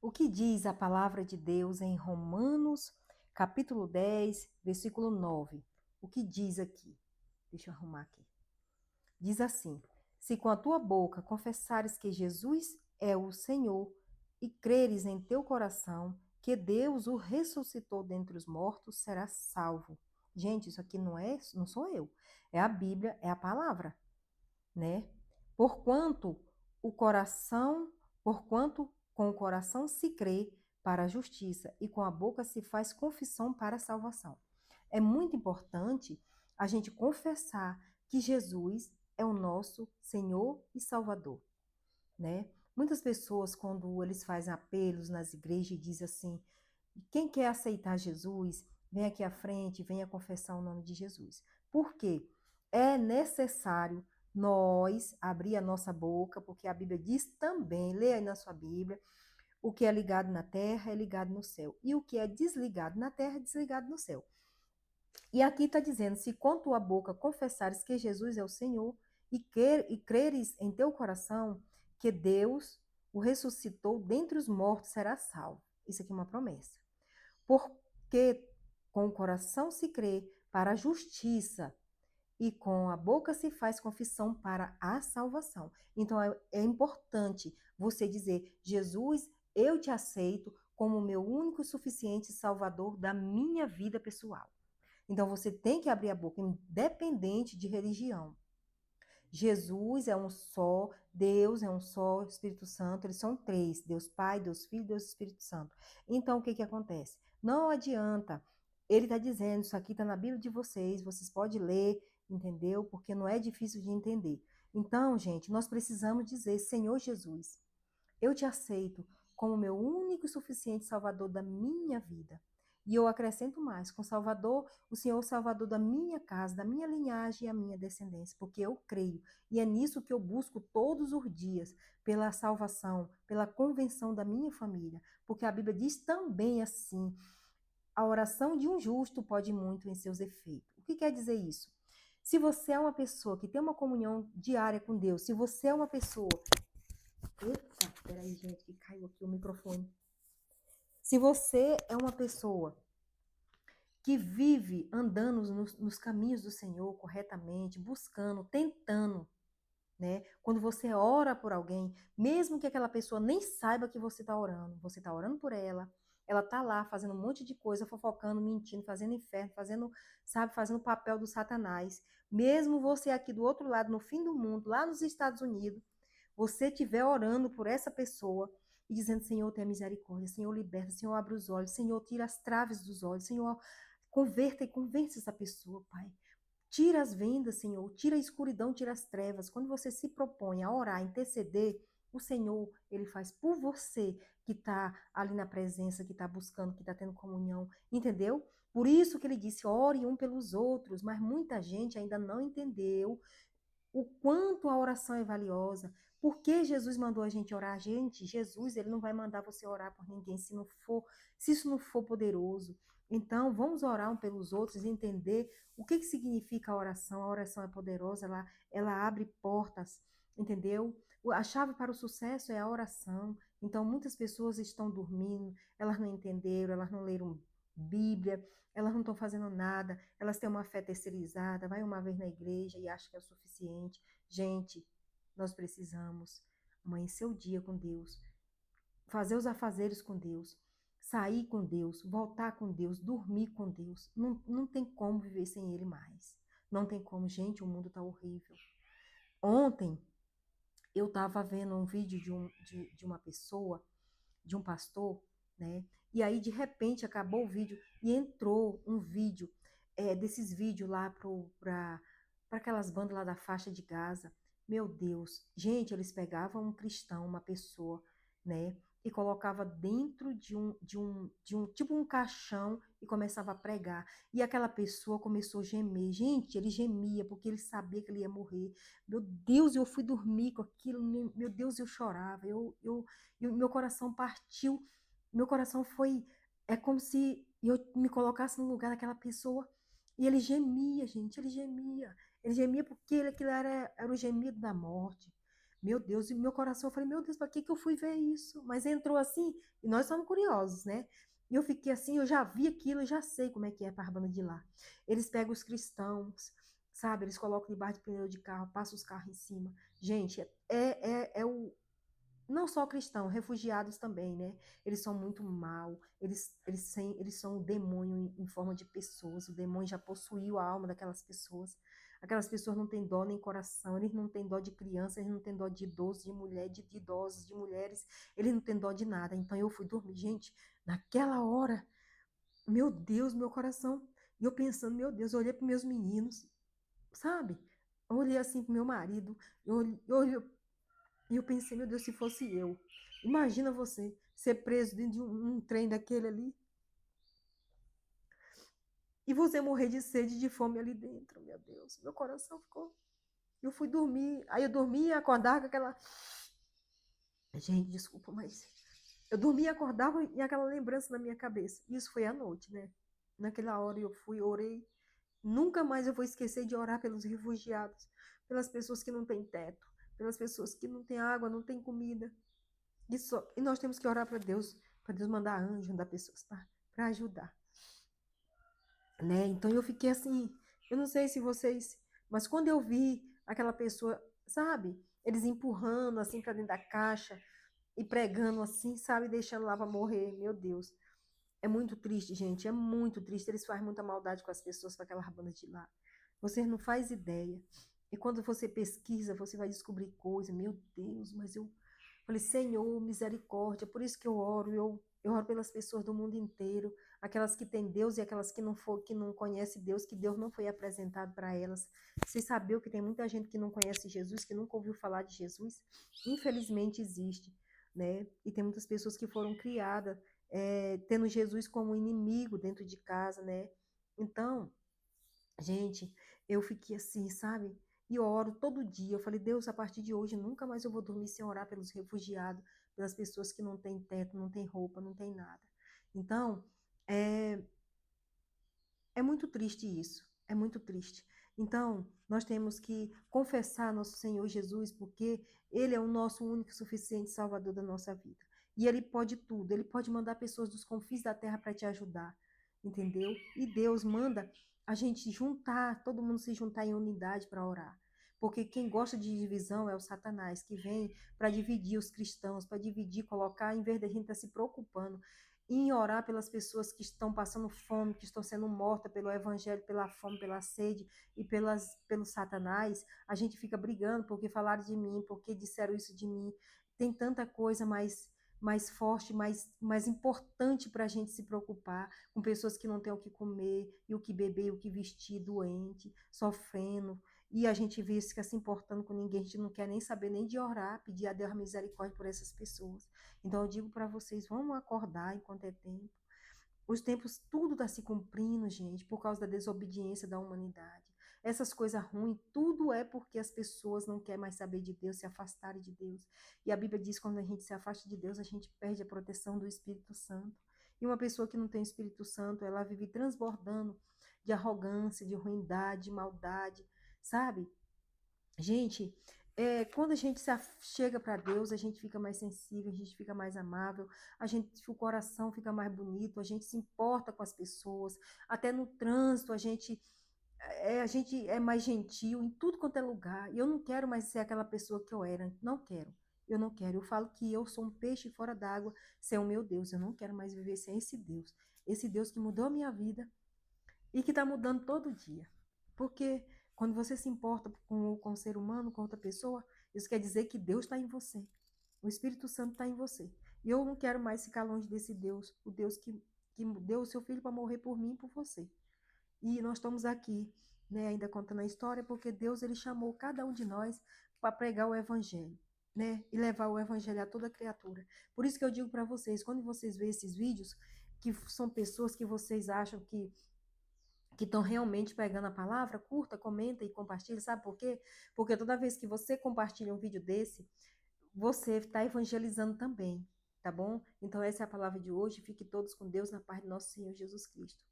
O que diz a palavra de Deus em Romanos, capítulo 10, versículo 9? O que diz aqui? Deixa eu arrumar aqui. Diz assim: Se com a tua boca confessares que Jesus é o Senhor e creres em teu coração que Deus o ressuscitou dentre os mortos, serás salvo. Gente, isso aqui não sou eu. É a Bíblia, é a palavra, né? Porquanto o coração, porquanto com o coração se crê para a justiça e com a boca se faz confissão para a salvação. É muito importante a gente confessar que Jesus é o nosso Senhor e Salvador, né? Muitas pessoas, quando eles fazem apelos nas igrejas, dizem assim: quem quer aceitar Jesus, vem aqui à frente, venha confessar o nome de Jesus. Por quê? É necessário nós abrir a nossa boca, porque a Bíblia diz também, leia aí na sua Bíblia, o que é ligado na terra é ligado no céu, e o que é desligado na terra é desligado no céu. E aqui está dizendo: se com tua boca confessares que Jesus é o Senhor e creres em teu coração que Deus o ressuscitou dentre os mortos, serás salvo. Isso aqui é uma promessa. Porque com o coração se crê para a justiça e com a boca se faz confissão para a salvação. Então é importante você dizer: Jesus, eu te aceito como meu único e suficiente Salvador da minha vida pessoal. Então você tem que abrir a boca, independente de religião. Jesus é um só, Deus é um só, Espírito Santo, eles são três: Deus Pai, Deus Filho, Deus Espírito Santo. Então, o que que acontece? Não adianta, ele está dizendo, isso aqui está na Bíblia de vocês podem ler, entendeu? Porque não é difícil de entender. Então, gente, nós precisamos dizer: Senhor Jesus, eu te aceito como meu único e suficiente Salvador da minha vida. E eu acrescento mais: com Salvador, o Senhor Salvador da minha casa, da minha linhagem e a minha descendência, porque eu creio. E é nisso que eu busco todos os dias, pela salvação, pela convenção da minha família. Porque a Bíblia diz também assim: a oração de um justo pode muito em seus efeitos. O que quer dizer isso? Se você é uma pessoa que tem uma comunhão diária com Deus, se você é uma pessoa. Eita, peraí, gente, que caiu aqui o microfone. Se você é uma pessoa que vive andando nos caminhos do Senhor corretamente, buscando, tentando, né? Quando você ora por alguém, mesmo que aquela pessoa nem saiba que você está orando por ela tá lá fazendo um monte de coisa, fofocando, mentindo, fazendo inferno, fazendo, sabe, fazendo o papel do Satanás. Mesmo você aqui do outro lado, no fim do mundo, lá nos Estados Unidos, você estiver orando por essa pessoa e dizendo: Senhor, tenha misericórdia, Senhor, liberta, Senhor, abre os olhos, Senhor, tira as traves dos olhos, Senhor, converta e convence essa pessoa, Pai. Tira as vendas, Senhor, tira a escuridão, tira as trevas. Quando você se propõe a orar, a interceder, o Senhor, ele faz por você que está ali na presença, que está buscando, que está tendo comunhão, entendeu? Por isso que ele disse: ore um pelos outros, mas muita gente ainda não entendeu o quanto a oração é valiosa. Por que Jesus mandou a gente orar? Gente, Jesus, ele não vai mandar você orar por ninguém se isso não for poderoso. Então, vamos orar um pelos outros e entender o que significa a oração. A oração é poderosa, ela abre portas, entendeu? A chave para o sucesso é a oração. Então, muitas pessoas estão dormindo, elas não entenderam, elas não leram Bíblia, elas não estão fazendo nada, elas têm uma fé terceirizada, vai uma vez na igreja e acha que é o suficiente. Gente, nós precisamos amanhecer o dia com Deus, fazer os afazeres com Deus, sair com Deus, voltar com Deus, dormir com Deus. Não tem como viver sem Ele mais. Não tem como, gente, o mundo está horrível. Ontem eu estava vendo um vídeo de uma pessoa, de um pastor, né? E aí, de repente, acabou o vídeo e entrou um vídeo, desses vídeos lá para aquelas bandas lá da faixa de Gaza. Meu Deus, gente, eles pegavam um cristão, uma pessoa, né? E colocava dentro de um tipo um caixão e começava a pregar. E aquela pessoa começou a gemer. Gente, ele gemia porque ele sabia que ele ia morrer. Meu Deus, eu fui dormir com aquilo. Meu Deus, eu chorava. E o meu coração partiu. Meu coração foi. É como se eu me colocasse no lugar daquela pessoa. E ele gemia, gente. Ele gemia. Ele gemia porque aquilo era o gemido da morte. Meu Deus, e meu coração, eu falei, meu Deus, para que que eu fui ver isso? Mas entrou assim, e nós somos curiosos, né? E eu fiquei assim, eu já vi aquilo, eu já sei como é que é para a banda de lá. Eles pegam os cristãos, sabe? Eles colocam debaixo de pneu de carro, passam os carros em cima. Gente, é o não só cristãos, refugiados também, né? Eles são muito mal, eles são o demônio em forma de pessoas, o demônio já possuiu a alma daquelas pessoas. Aquelas pessoas não têm dó nem coração, eles não têm dó de criança, eles não têm dó de idosos, de mulher, de idosos, de mulheres, eles não têm dó de nada. Então eu fui dormir, gente, naquela hora, meu Deus, meu coração, e eu pensando, meu Deus, eu olhei para meus meninos, sabe? Eu olhei assim pro meu marido, eu pensei, meu Deus, se fosse eu. Imagina você ser preso dentro de um trem daquele ali e você morrer de sede e de fome ali dentro. Meu Deus, meu coração ficou. Eu fui dormir, aí eu dormia e acordava com aquela. Gente, desculpa, mas eu dormia e acordava e aquela lembrança na minha cabeça. Isso foi à noite, né? Naquela hora eu fui, orei. Nunca mais eu vou esquecer de orar pelos refugiados, pelas pessoas que não têm teto, pelas pessoas que não têm água, não têm comida. E nós temos que orar para Deus mandar anjo, mandar pessoas para ajudar, né? Então eu fiquei assim, eu não sei se vocês, mas quando eu vi aquela pessoa, sabe, eles empurrando assim para dentro da caixa e pregando assim, sabe, deixando lá para morrer, meu Deus. É muito triste, gente, é muito triste. Eles fazem muita maldade com as pessoas, com aquela banda de lá. Vocês não faz ideia. E quando você pesquisa, você vai descobrir coisas. Meu Deus, mas eu falei, Senhor, misericórdia. Por isso que eu oro. Eu oro pelas pessoas do mundo inteiro, aquelas que têm Deus e aquelas que não conhecem Deus, que Deus não foi apresentado para elas. Você sabia que tem muita gente que não conhece Jesus, que nunca ouviu falar de Jesus? Infelizmente existe, né? E tem muitas pessoas que foram criadas tendo Jesus como inimigo dentro de casa, né? Então, gente, eu fiquei assim, sabe? E eu oro todo dia. Eu falei, Deus, a partir de hoje, nunca mais eu vou dormir sem orar pelos refugiados, pelas pessoas que não têm teto, não têm roupa, não têm nada. Então, é, é muito triste isso. É muito triste. Então, nós temos que confessar nosso Senhor Jesus, porque Ele é o nosso único e suficiente Salvador da nossa vida. E Ele pode tudo. Ele pode mandar pessoas dos confins da terra para te ajudar. Entendeu? E Deus manda a gente juntar, todo mundo se juntar em unidade para orar. Porque quem gosta de divisão é o Satanás, que vem para dividir os cristãos, para dividir, colocar, em vez da gente estar se preocupando em orar pelas pessoas que estão passando fome, que estão sendo mortas pelo evangelho, pela fome, pela sede e pelo Satanás, a gente fica brigando porque falaram de mim, porque disseram isso de mim. Tem tanta coisa mais forte, mais importante para a gente se preocupar com pessoas que não têm o que comer, e o que beber, e o que vestir, doente, sofrendo. E a gente vê isso, fica se importando com ninguém, a gente não quer nem saber nem de orar, pedir a Deus misericórdia por essas pessoas. Então eu digo para vocês, vamos acordar enquanto é tempo. Os tempos, tudo está se cumprindo, gente, por causa da desobediência da humanidade. Essas coisas ruins, tudo é porque as pessoas não querem mais saber de Deus, se afastarem de Deus. E a Bíblia diz que quando a gente se afasta de Deus, a gente perde a proteção do Espírito Santo. E uma pessoa que não tem Espírito Santo, ela vive transbordando de arrogância, de ruindade, de maldade, sabe? Gente, quando a gente chega para Deus, a gente fica mais sensível, a gente fica mais amável, o coração fica mais bonito, a gente se importa com as pessoas, até no trânsito a gente é mais gentil em tudo quanto é lugar. E eu não quero mais ser aquela pessoa que eu era, não quero. Eu não quero. Eu falo que eu sou um peixe fora d'água sem o meu Deus. Eu não quero mais viver sem esse Deus. Esse Deus que mudou a minha vida e que está mudando todo dia. Porque quando você se importa com o ser humano, com outra pessoa, isso quer dizer que Deus está em você. O Espírito Santo está em você. E eu não quero mais ficar longe desse Deus, o Deus que deu o seu filho para morrer por mim e por você. E nós estamos aqui, né, ainda contando a história, porque Deus ele chamou cada um de nós para pregar o Evangelho, né, e levar o Evangelho a toda criatura. Por isso que eu digo para vocês, quando vocês veem esses vídeos, que são pessoas que vocês acham que estão realmente pegando a palavra, curta, comenta e compartilha. Sabe por quê? Porque toda vez que você compartilha um vídeo desse, você está evangelizando também, tá bom? Então essa é a palavra de hoje. Fique todos com Deus na paz de nosso Senhor Jesus Cristo.